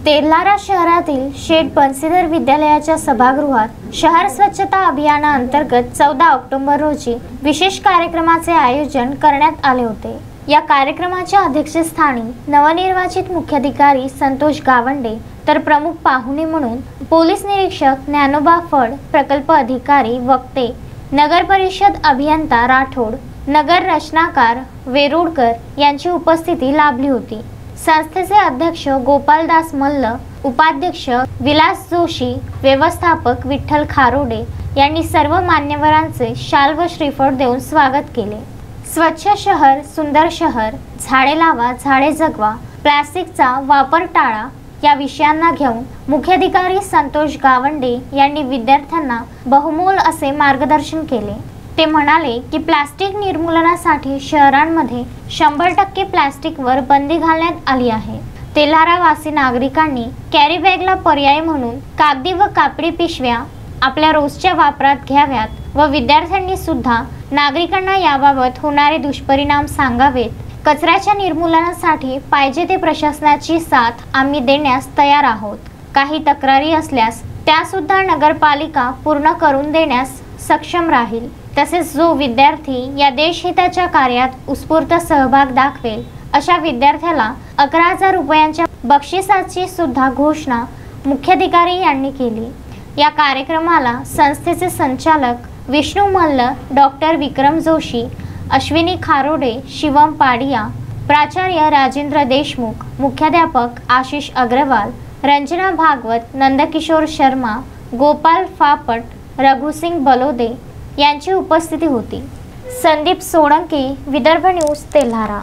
तेल्हारा शहरातील शेठ बन्सीधर विद्यालयाच्या सभागृहात शहर स्वच्छता अभियानाअंतर्गत 14 ऑक्टोबर रोजी विशेष कार्यक्रमाचे आयोजन करण्यात आले होते। या कार्यक्रमाच्या अध्यक्षस्थानी नवनिर्वाचित मुख्याधिकारी संतोष गावंडे तर प्रमुख पाहुणे म्हणून पोलीस निरीक्षक ज्ञानोबा फड, प्रकल्प अधिकारी वक्ते, नगर परिषद अभियंता राठोड, नगर रचनाकार वेरुडकर यांची उपस्थिती लाभली होती। संस्थेचे अध्यक्ष गोपालदास मल्ल, उपाध्यक्ष विलास जोशी, व्यवस्थापक विठ्ठल खारोडे यांनी सर्व मान्यवरांचे शाल व श्रीफळ देऊन स्वागत केले। स्वच्छ शहर सुंदर शहर, झाडे लावा झाडे जगवा, प्लास्टिकचा वापर टाळा या विषयांना घेऊन मुख्याधिकारी संतोष गावंडे यांनी विद्यार्थ्यांना बहुमोल असे मार्गदर्शन केले। ते म्हणाले की प्लास्टिक निर्मूलनासाठी शहरांमध्ये 100% प्लास्टिकवर बंदी घालण्यात आली आहे। तेल्हारा वासी नागरिकांनी कॅरी बॅगला पर्याय म्हणून कागदी व कापडी पिशव्या आपल्या रोजच्या वापरात घ्याव्यात व विद्यार्थ्यांनी सुद्धा नागरिकांना याबाबत होणारे दुष्परिणाम सांगावेत। कचऱ्याच्या निर्मूलनासाठी पाहिजे ते प्रशासनाची साथ आम्ही देण्यास तयार आहोत। काही तक्रारी असल्यास त्या सुद्धा नगरपालिका पूर्ण करून देण्यास सक्षम राहील। तसेच जो विद्यार्थी या देशहिताच्या कार्यात उत्स्फूर्त सहभाग दाखवेल अशा विद्यार्थ्याला 11,000 रुपयांच्या बक्षिसाची सुद्धा घोषणा मुख्याधिकारी यांनी केली। या कार्यक्रमाला संस्थेचे संचालक विष्णू मल्ल, डॉक्टर विक्रम जोशी, अश्विनी खारोडे, शिवम पाडिया, प्राचार्य राजेंद्र देशमुख, मुख्याध्यापक आशिष अग्रवाल, रंजना भागवत, नंदकिशोर शर्मा, गोपाल फापट, रघुसिंग बलोदे यांची उपस्थिती होती। संदीप सोळंकी, विदर्भ न्यूज, तेल्हारा।